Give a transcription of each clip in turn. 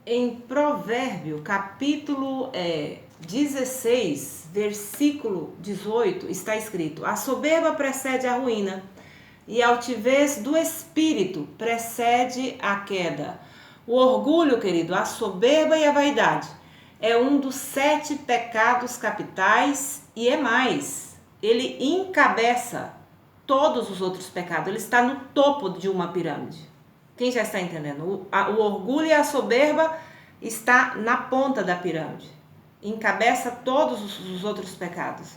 Em Provérbio, capítulo 16, versículo 18, está escrito: a soberba precede a ruína, e a altivez do espírito precede a queda. O orgulho, querido, a soberba e a vaidade é um dos 7 pecados capitais e é mais. Ele encabeça todos os outros pecados, ele está no topo de uma pirâmide. Quem já está entendendo? O orgulho e a soberba está na ponta da pirâmide. Encabeça todos os outros pecados.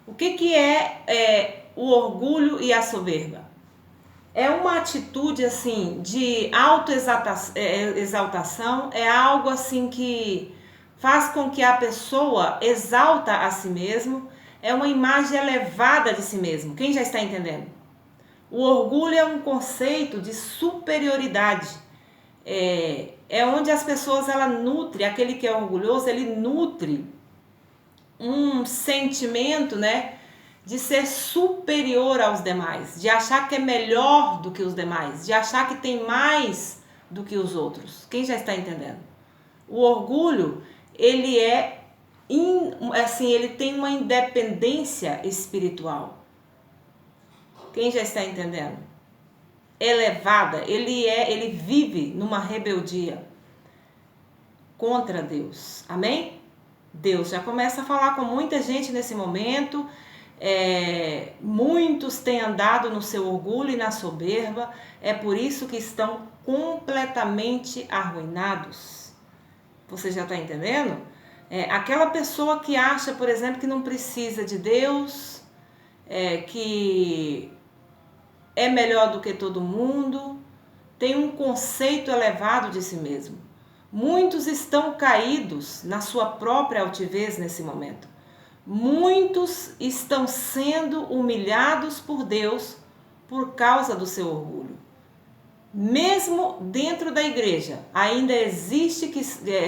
O que é o orgulho e a soberba? É uma atitude assim de autoexaltação, é algo assim que faz com que a pessoa exalta a si mesmo, é uma imagem elevada de si mesmo. Quem já está entendendo? O orgulho é um conceito de superioridade. É onde as pessoas, ela nutre, aquele que é orgulhoso, ele nutre um sentimento, né, de ser superior aos demais, de achar que é melhor do que os demais, de achar que tem mais do que os outros. Quem já está entendendo? O orgulho, ele ele tem uma independência espiritual. Quem já está entendendo? Elevada, ele vive numa rebeldia contra Deus. Amém? Deus já começa a falar com muita gente nesse momento. Muitos têm andado no seu orgulho e na soberba. É por isso que estão completamente arruinados. Você já está entendendo? Aquela pessoa que acha, por exemplo, que não precisa de Deus, que é melhor do que todo mundo, tem um conceito elevado de si mesmo. Muitos estão caídos na sua própria altivez nesse momento. Muitos estão sendo humilhados por Deus por causa do seu orgulho. Mesmo dentro da igreja, ainda existe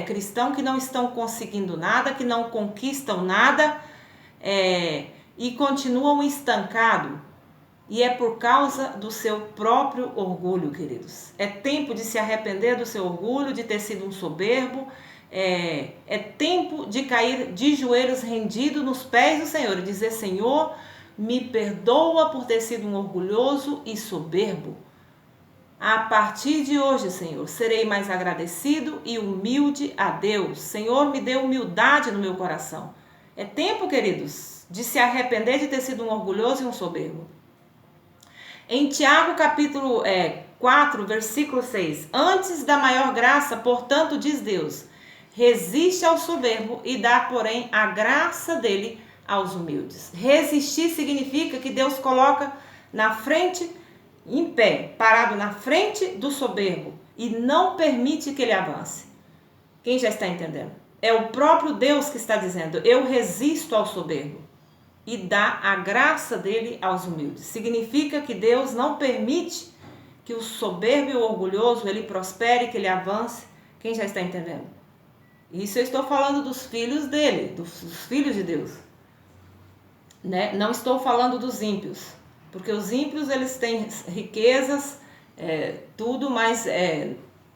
cristãos que não estão conseguindo nada, que não conquistam nada e continuam estancados. E é por causa do seu próprio orgulho, queridos. É tempo de se arrepender do seu orgulho, de ter sido um soberbo. É tempo de cair de joelhos rendido nos pés do Senhor e dizer: Senhor, me perdoa por ter sido um orgulhoso e soberbo. A partir de hoje, Senhor, serei mais agradecido e humilde a Deus. Senhor, me dê humildade no meu coração. É tempo, queridos, de se arrepender de ter sido um orgulhoso e um soberbo. Em Tiago, capítulo 4, versículo 6. Antes da maior graça, portanto, diz Deus, resiste ao soberbo e dá, porém, a graça dele aos humildes. Resistir significa que Deus coloca na frente, em pé, parado na frente do soberbo e não permite que ele avance. Quem já está entendendo? É o próprio Deus que está dizendo, eu resisto ao soberbo e dá a graça dele aos humildes. Significa que Deus não permite que o soberbo e o orgulhoso ele prospere, que ele avance. Quem já está entendendo? Isso eu estou falando dos filhos dele, dos filhos de Deus, né? Não estou falando dos ímpios, porque os ímpios eles têm riquezas, tudo, mas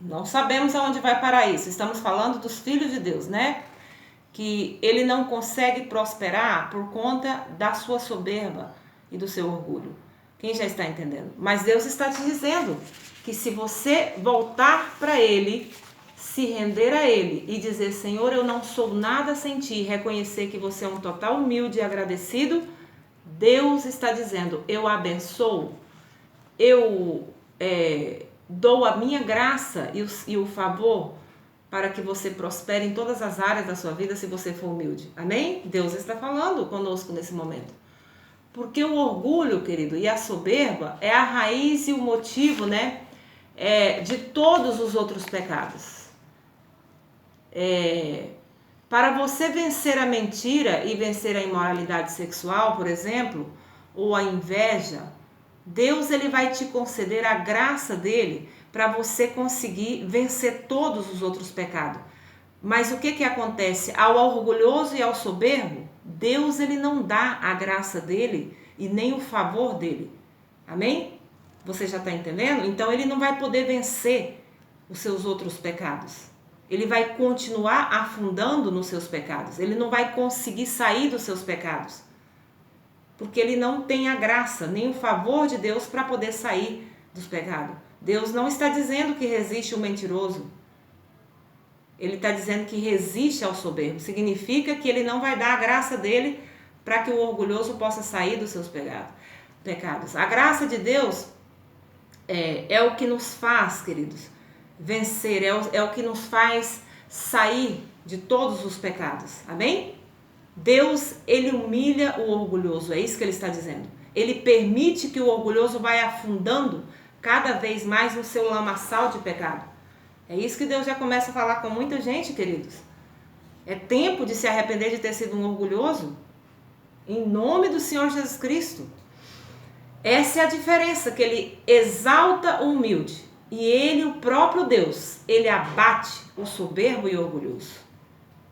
não sabemos aonde vai parar isso. Estamos falando dos filhos de Deus, né? Que ele não consegue prosperar por conta da sua soberba e do seu orgulho. Quem já está entendendo? Mas Deus está te dizendo que se você voltar para Ele, se render a Ele e dizer, Senhor, eu não sou nada sem Ti, reconhecer que você é um total humilde e agradecido, Deus está dizendo, eu abençoo, eu dou a minha graça e o favor para que você prospere em todas as áreas da sua vida se você for humilde. Amém? Deus está falando conosco nesse momento. Porque o orgulho, querido, e a soberba é a raiz e o motivo, né, de todos os outros pecados. Para você vencer a mentira e vencer a imoralidade sexual, por exemplo, ou a inveja, Deus ele vai te conceder a graça dele para você conseguir vencer todos os outros pecados. Mas o que acontece? Ao orgulhoso e ao soberbo, Deus ele não dá a graça dele e nem o favor dele. Amém? Você já está entendendo? Então ele não vai poder vencer os seus outros pecados. Ele vai continuar afundando nos seus pecados. Ele não vai conseguir sair dos seus pecados. Porque ele não tem a graça, nem o favor de Deus para poder sair dos pecados. Deus não está dizendo que resiste o mentiroso. Ele está dizendo que resiste ao soberbo. Significa que ele não vai dar a graça dele para que o orgulhoso possa sair dos seus pecados. A graça de Deus é o que nos faz, queridos, vencer, é o que nos faz sair de todos os pecados. Amém? Deus, ele humilha o orgulhoso, é isso que ele está dizendo. Ele permite que o orgulhoso vá afundando cada vez mais no seu lamaçal de pecado. É isso que Deus já começa a falar com muita gente, queridos. É tempo de se arrepender de ter sido um orgulhoso. Em nome do Senhor Jesus Cristo. Essa é a diferença, que ele exalta o humilde. E ele, o próprio Deus, ele abate o soberbo e orgulhoso.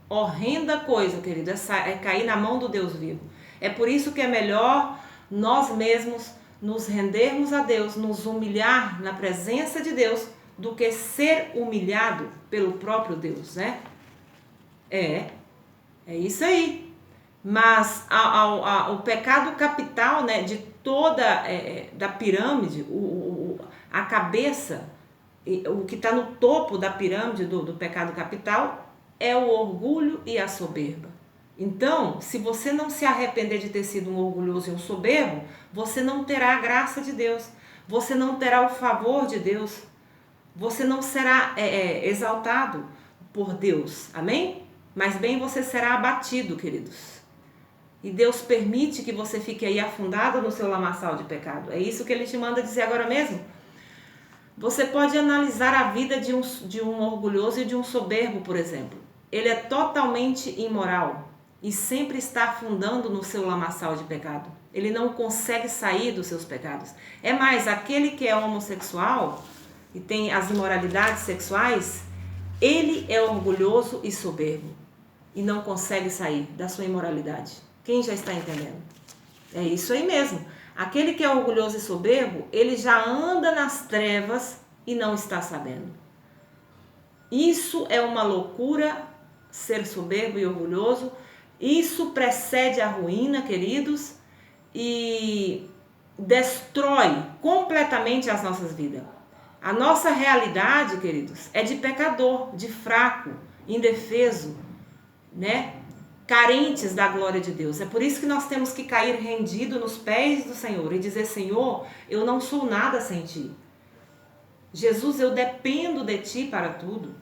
Horrenda coisa, querido, é cair na mão do Deus vivo. É por isso que é melhor nós mesmos nos rendermos a Deus, nos humilhar na presença de Deus, do que ser humilhado pelo próprio Deus, né? É isso aí. Mas o pecado capital, né, de toda da pirâmide, a cabeça, o que está no topo da pirâmide do pecado capital é o orgulho e a soberba. Então, se você não se arrepender de ter sido um orgulhoso e um soberbo, você não terá a graça de Deus, você não terá o favor de Deus, você não será exaltado por Deus, amém? Mas bem, você será abatido, queridos. E Deus permite que você fique aí afundado no seu lamaçal de pecado. É isso que Ele te manda dizer agora mesmo. Você pode analisar a vida de um orgulhoso e de um soberbo, por exemplo. Ele é totalmente imoral e sempre está afundando no seu lamaçal de pecado. Ele não consegue sair dos seus pecados. É mais, aquele que é homossexual e tem as imoralidades sexuais, ele é orgulhoso e soberbo e não consegue sair da sua imoralidade. Quem já está entendendo? É isso aí mesmo. Aquele que é orgulhoso e soberbo, ele já anda nas trevas e não está sabendo. Isso é uma loucura, ser soberbo e orgulhoso. Isso precede a ruína, queridos, e destrói completamente as nossas vidas. A nossa realidade, queridos, é de pecador, de fraco, indefeso, né? Carentes da glória de Deus. É por isso que nós temos que cair rendido nos pés do Senhor e dizer: Senhor, eu não sou nada sem Ti. Jesus, eu dependo de Ti para tudo.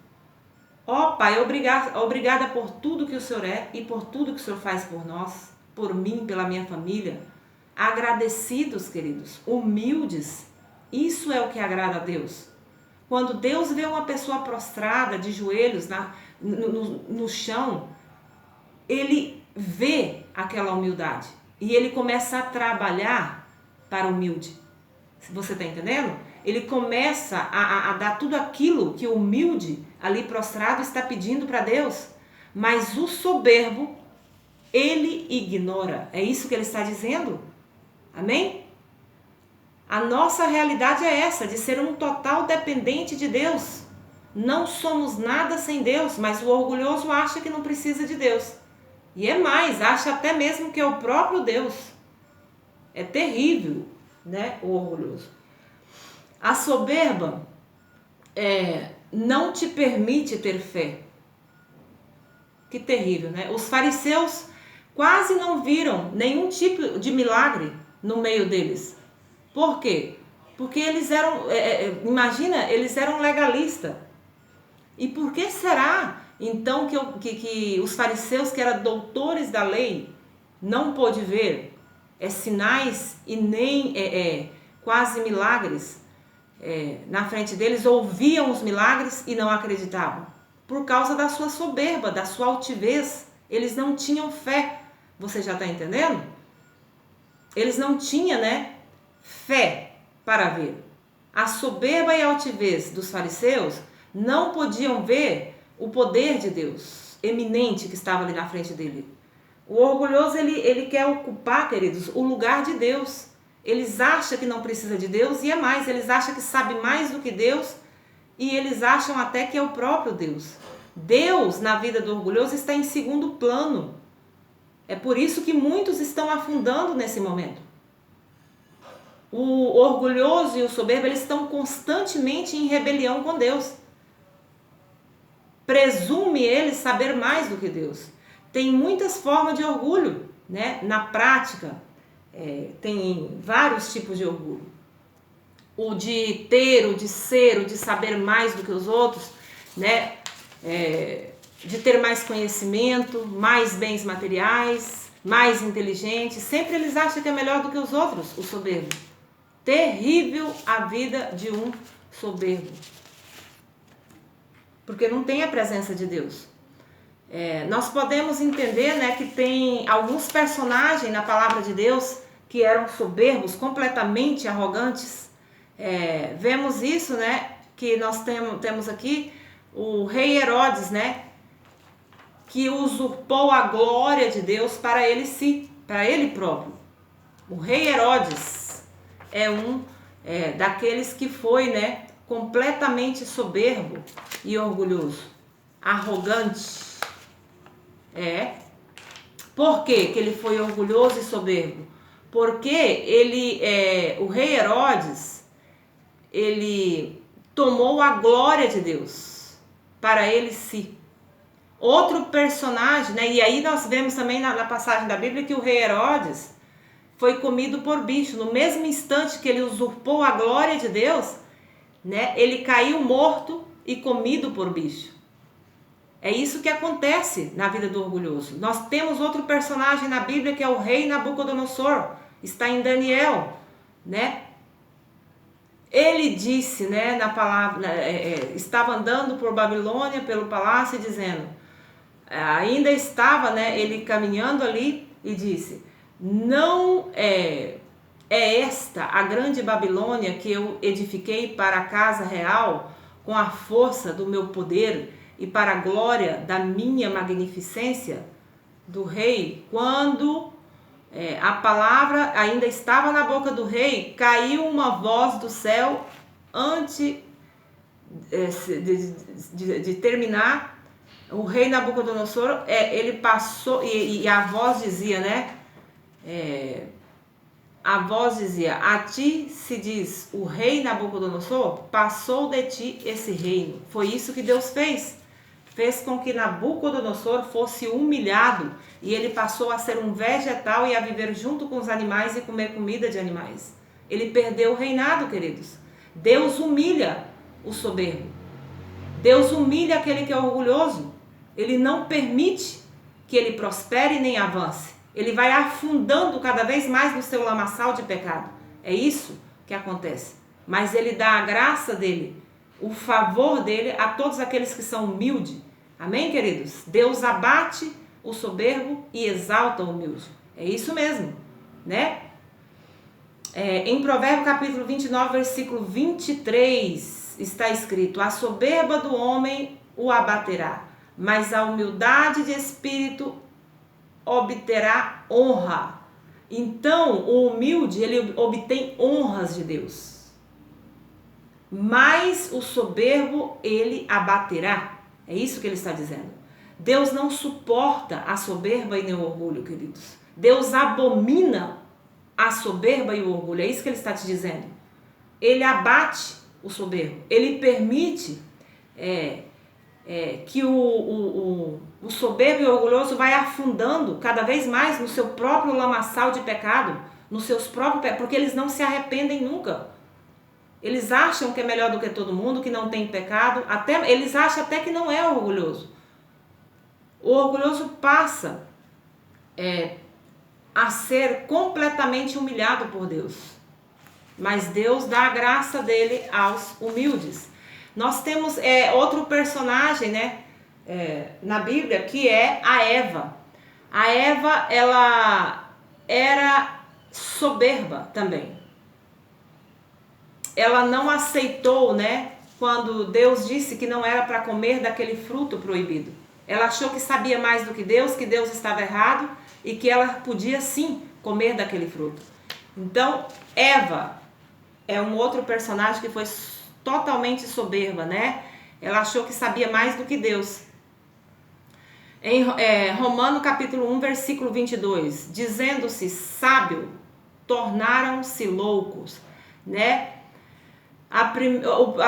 Ó Pai, obrigada por tudo que o Senhor é e por tudo que o Senhor faz por nós, por mim, pela minha família. Agradecidos, queridos, humildes. Isso é o que agrada a Deus. Quando Deus vê uma pessoa prostrada, de joelhos no chão, Ele vê aquela humildade e Ele começa a trabalhar para o humilde. Você está entendendo? Ele começa a dar tudo aquilo que o humilde ali prostrado está pedindo para Deus. Mas o soberbo, ele ignora. É isso que ele está dizendo? Amém? A nossa realidade é essa, de ser um total dependente de Deus. Não somos nada sem Deus, mas o orgulhoso acha que não precisa de Deus. E é mais, acha até mesmo que é o próprio Deus. É terrível, né, o orgulhoso. A soberba não te permite ter fé. Que terrível, né? Os fariseus quase não viram nenhum tipo de milagre no meio deles. Por quê? Porque eles eram, imagina, eles eram legalistas. E por que será, então, que os fariseus, que eram doutores da lei, não pôde ver sinais e nem quase milagres na frente deles? Ouviam os milagres e não acreditavam? Por causa da sua soberba, da sua altivez. Eles não tinham fé. Você já está entendendo? Eles não tinham, né, fé para ver. A soberba e a altivez dos fariseus não podiam ver o poder de Deus eminente que estava ali na frente dele. O orgulhoso, ele quer ocupar, queridos, o lugar de Deus. Eles acham que não precisa de Deus e é mais, eles acham que sabe mais do que Deus e eles acham até que é o próprio Deus. Deus, na vida do orgulhoso, está em segundo plano. É por isso que muitos estão afundando nesse momento. O orgulhoso e o soberbo, eles estão constantemente em rebelião com Deus. Presume eles saber mais do que Deus. Tem muitas formas de orgulho, né? Na prática, tem vários tipos de orgulho. O de ter, o de ser, o de saber mais do que os outros, né? De ter mais conhecimento, mais bens materiais, mais inteligente. Sempre eles acham que é melhor do que os outros, o soberbo. Terrível a vida de um soberbo. Porque não tem a presença de Deus. Nós podemos entender, né, que tem alguns personagens na palavra de Deus que eram soberbos, completamente arrogantes. Vemos isso, né, que nós temos aqui o rei Herodes, né, que usurpou a glória de Deus para ele próprio. O rei Herodes é um daqueles que foi, né, completamente soberbo e orgulhoso, arrogante. Por que ele foi orgulhoso e soberbo? Porque o rei Herodes, ele tomou a glória de Deus para ele si. Outro personagem, né? E aí nós vemos também na passagem da Bíblia que o rei Herodes foi comido por bicho. No mesmo instante que ele usurpou a glória de Deus, né? Ele caiu morto e comido por bicho. É isso que acontece na vida do orgulhoso. Nós temos outro personagem na Bíblia que é o rei Nabucodonosor. Está em Daniel, né? Ele disse, né, na palavra, estava andando por Babilônia, pelo palácio, dizendo, ainda estava, né, ele caminhando ali e disse, não é esta a grande Babilônia que eu edifiquei para a casa real com a força do meu poder e para a glória da minha magnificência? Do rei, quando a palavra ainda estava na boca do rei, caiu uma voz do céu antes de terminar. O rei Nabucodonosor, ele passou, e a voz dizia, né? A voz dizia, a ti se diz, o rei Nabucodonosor, passou de ti esse reino. Foi isso que Deus fez. Fez com que Nabucodonosor fosse humilhado e ele passou a ser um vegetal e a viver junto com os animais e comer comida de animais. Ele perdeu o reinado, queridos. Deus humilha o soberbo. Deus humilha aquele que é orgulhoso. Ele não permite que ele prospere nem avance. Ele vai afundando cada vez mais no seu lamaçal de pecado. É isso que acontece. Mas ele dá a graça dele, o favor dele a todos aqueles que são humildes. Amém, queridos? Deus abate o soberbo e exalta o humilde. É isso mesmo, né? Em Provérbios capítulo 29, versículo 23, está escrito, a soberba do homem o abaterá, mas a humildade de espírito obterá honra. Então, o humilde, ele obtém honras de Deus. Mas o soberbo, ele abaterá. É isso que ele está dizendo. Deus não suporta a soberba e nem o orgulho, queridos. Deus abomina a soberba e o orgulho. É isso que ele está te dizendo. Ele abate o soberbo. Ele permite que o soberbo e o orgulhoso vai afundando cada vez mais no seu próprio lamaçal de pecado, nos seus próprios pecados, porque eles não se arrependem nunca. Eles acham que é melhor do que todo mundo, que não tem pecado, eles acham até que não é orgulhoso. O orgulhoso passa a ser completamente humilhado por Deus. Mas Deus dá a graça dele aos humildes. Nós temos outro personagem, né, na Bíblia, que é a Eva. A Eva, ela era soberba também. Ela não aceitou, né, quando Deus disse que não era para comer daquele fruto proibido. Ela achou que sabia mais do que Deus estava errado e que ela podia sim comer daquele fruto. Então, Eva é um outro personagem que foi totalmente soberba, né? Ela achou que sabia mais do que Deus. Em Romanos capítulo 1, versículo 22, dizendo-se sábio, tornaram-se loucos, né? A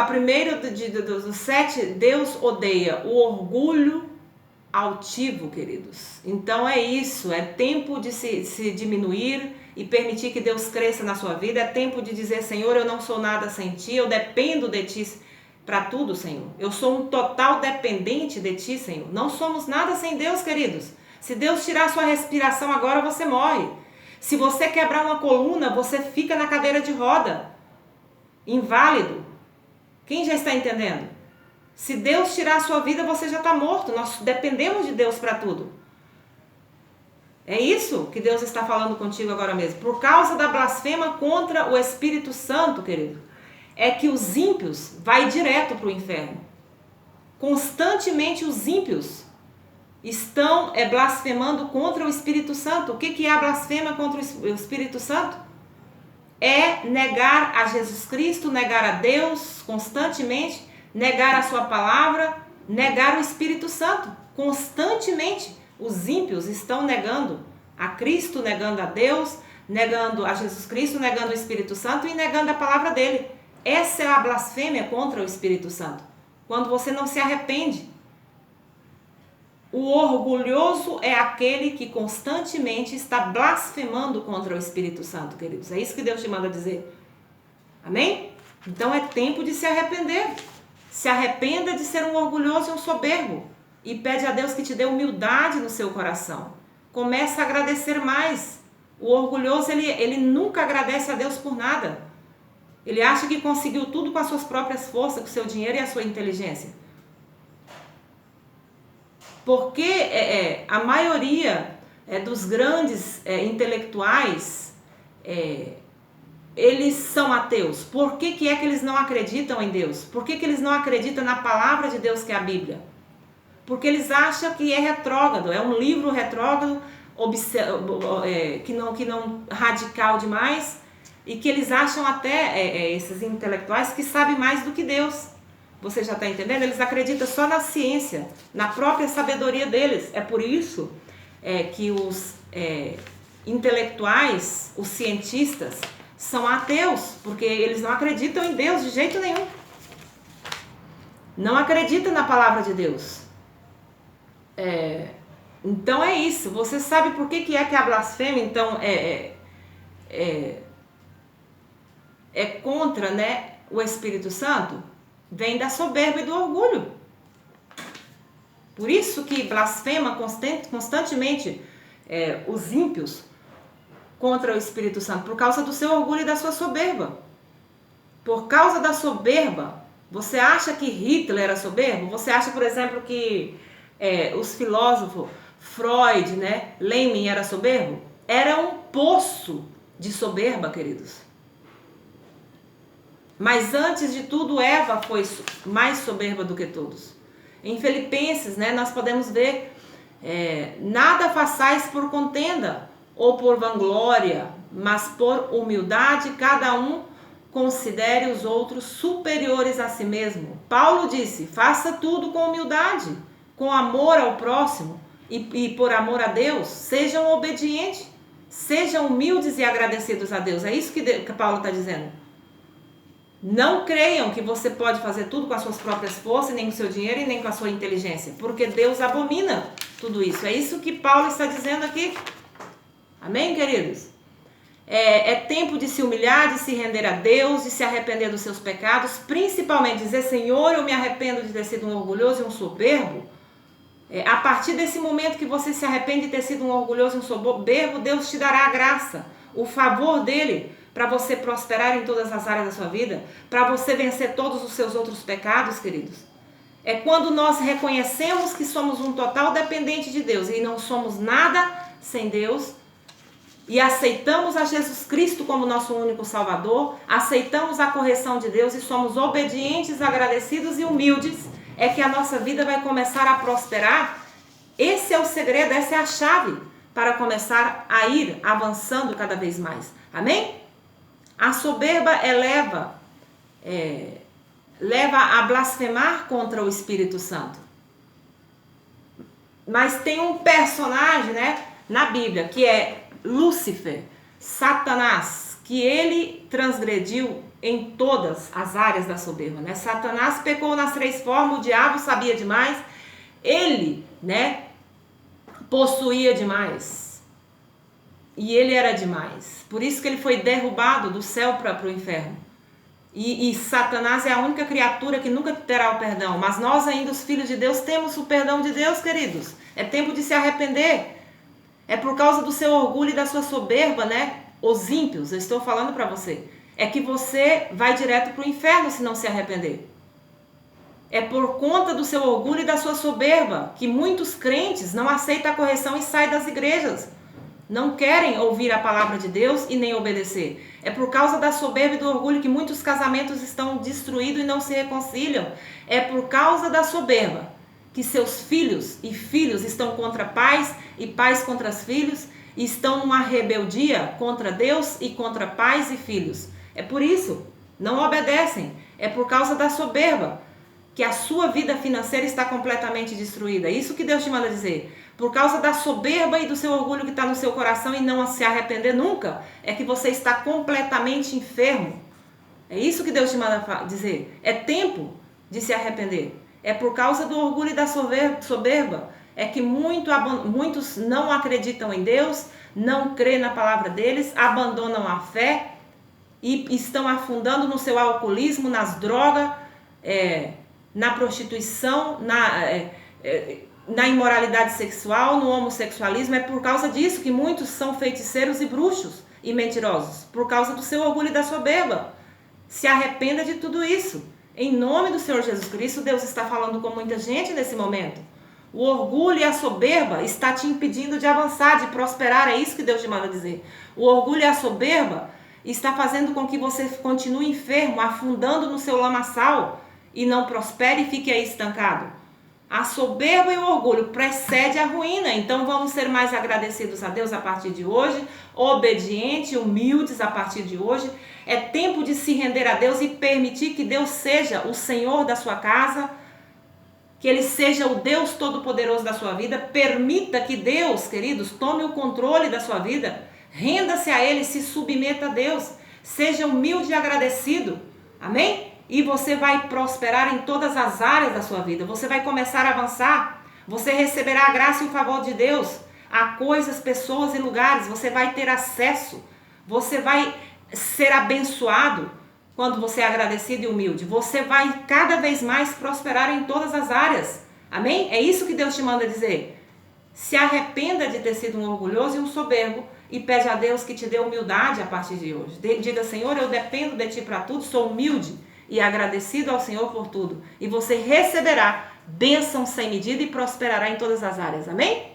primeira dos 7, Deus odeia o orgulho altivo, queridos. Então é isso, é tempo de se diminuir e permitir que Deus cresça na sua vida. É tempo de dizer, Senhor, eu não sou nada sem Ti, eu dependo de Ti para tudo, Senhor. Eu sou um total dependente de Ti, Senhor. Não somos nada sem Deus, queridos. Se Deus tirar a sua respiração agora, você morre. Se você quebrar uma coluna, você fica na cadeira de roda, inválido. Quem já está entendendo? Se Deus tirar a sua vida, você já está morto. Nós dependemos de Deus para tudo. É isso que Deus está falando contigo agora mesmo. Por causa da blasfema contra o Espírito Santo, querido, é que os ímpios vai direto para o inferno. Constantemente os ímpios estão blasfemando contra o Espírito Santo. O que é a blasfema contra o Espírito Santo? É negar a Jesus Cristo, negar a Deus constantemente, negar a sua palavra, negar o Espírito Santo. Constantemente os ímpios estão negando a Cristo, negando a Deus, negando a Jesus Cristo, negando o Espírito Santo e negando a palavra dele. Essa é a blasfêmia contra o Espírito Santo. Quando você não se arrepende. O orgulhoso é aquele que constantemente está blasfemando contra o Espírito Santo, queridos. É isso que Deus te manda dizer. Amém? Então é tempo de se arrepender. Se arrependa de ser um orgulhoso e um soberbo. E pede a Deus que te dê humildade no seu coração. Comece a agradecer mais. O orgulhoso, ele nunca agradece a Deus por nada. Ele acha que conseguiu tudo com as suas próprias forças, com o seu dinheiro e a sua inteligência. Porque a maioria dos grandes intelectuais, eles são ateus. Por que é que eles não acreditam em Deus? Por que eles não acreditam na palavra de Deus, que é a Bíblia? Porque eles acham que é retrógrado, é um livro retrógrado, que não radical demais, e que eles acham até, esses intelectuais, que sabem mais do que Deus. Você já está entendendo? Eles acreditam só na ciência, na própria sabedoria deles. É por isso que os intelectuais, os cientistas, são ateus, porque eles não acreditam em Deus de jeito nenhum. Não acreditam na palavra de Deus. Então é isso. Você sabe por que é que a blasfêmia, então, é contra, né, o Espírito Santo? Vem da soberba e do orgulho. Por isso que blasfema constantemente os ímpios contra o Espírito Santo, por causa do seu orgulho e da sua soberba. Por causa da soberba, você acha que Hitler era soberbo? Você acha, por exemplo, que os filósofos Freud, né, Lenin era soberbo? Era um poço de soberba, queridos. Mas antes de tudo, Eva foi mais soberba do que todos. Em Filipenses, né, nós podemos ver, nada façais por contenda ou por vanglória, mas por humildade, cada um considere os outros superiores a si mesmo. Paulo disse, faça tudo com humildade, com amor ao próximo e por amor a Deus. Sejam obedientes, sejam humildes e agradecidos a Deus. É isso que Paulo está dizendo. Não creiam que você pode fazer tudo com as suas próprias forças, nem com o seu dinheiro e nem com a sua inteligência, porque Deus abomina tudo isso. É isso que Paulo está dizendo aqui. Amém, queridos? É tempo de se humilhar, de se render a Deus, de se arrepender dos seus pecados, principalmente dizer, Senhor, eu me arrependo de ter sido um orgulhoso e um soberbo. A partir desse momento que você se arrepende de ter sido um orgulhoso e um soberbo, Deus te dará a graça, o favor dele, para você prosperar em todas as áreas da sua vida, para você vencer todos os seus outros pecados, queridos. É quando nós reconhecemos que somos um total dependente de Deus e não somos nada sem Deus, e aceitamos a Jesus Cristo como nosso único Salvador, aceitamos a correção de Deus e somos obedientes, agradecidos e humildes, é que a nossa vida vai começar a prosperar. Esse é o segredo, essa é a chave para começar a ir avançando cada vez mais. Amém? A soberba leva a blasfemar contra o Espírito Santo. Mas tem um personagem, né, na Bíblia, que é Lúcifer, Satanás, que ele transgrediu em todas as áreas da soberba, né? Satanás pecou nas 3 formas, o diabo sabia demais, ele, né, possuía demais. E ele era demais. Por isso que ele foi derrubado do céu para o inferno. E Satanás é a única criatura que nunca terá o perdão. Mas nós ainda, os filhos de Deus, temos o perdão de Deus, queridos. É tempo de se arrepender. É por causa do seu orgulho e da sua soberba, né? Os ímpios, eu estou falando para você. É que você vai direto para o inferno se não se arrepender. É por conta do seu orgulho e da sua soberba que muitos crentes não aceitam a correção e saem das igrejas. Não querem ouvir a palavra de Deus e nem obedecer. É por causa da soberba e do orgulho que muitos casamentos estão destruídos e não se reconciliam. É por causa da soberba que seus filhos e filhos estão contra pais e pais contra os filhos e estão numa rebeldia contra Deus e contra pais e filhos. É por isso, não obedecem. É por causa da soberba que a sua vida financeira está completamente destruída. É isso que Deus te manda dizer. Por causa da soberba e do seu orgulho que está no seu coração e não se arrepender nunca, é que você está completamente enfermo. É isso que Deus te manda dizer. É tempo de se arrepender. É por causa do orgulho e da soberba. É que muitos não acreditam em Deus, não creem na palavra deles, abandonam a fé e estão afundando no seu alcoolismo, nas drogas, na prostituição, na imoralidade sexual, no homossexualismo. É por causa disso que muitos são feiticeiros e bruxos e mentirosos, por causa do seu orgulho e da soberba. Se arrependa de tudo isso. Em nome do Senhor Jesus Cristo, Deus está falando com muita gente nesse momento. O orgulho e a soberba está te impedindo de avançar, de prosperar. É isso que Deus te manda dizer. O orgulho e a soberba está fazendo com que você continue enfermo, afundando no seu lamaçal e não prospere e fique aí estancado. A soberba e o orgulho precede a ruína. Então vamos ser mais agradecidos a Deus a partir de hoje, obedientes, humildes a partir de hoje. É tempo de se render a Deus e permitir que Deus seja o Senhor da sua casa, que Ele seja o Deus Todo-Poderoso da sua vida. Permita que Deus, queridos, tome o controle da sua vida. Renda-se a Ele, se submeta a Deus. Seja humilde e agradecido. Amém? E você vai prosperar em todas as áreas da sua vida. Você vai começar a avançar. Você receberá a graça e o favor de Deus a coisas, pessoas e lugares. Você vai ter acesso. Você vai ser abençoado quando você é agradecido e humilde. Você vai cada vez mais prosperar em todas as áreas. Amém? É isso que Deus te manda dizer. Se arrependa de ter sido um orgulhoso e um soberbo e pede a Deus que te dê humildade a partir de hoje. Diga: Senhor, eu dependo de Ti para tudo, sou humilde e agradecido ao Senhor por tudo. E você receberá bênção sem medida e prosperará em todas as áreas. Amém?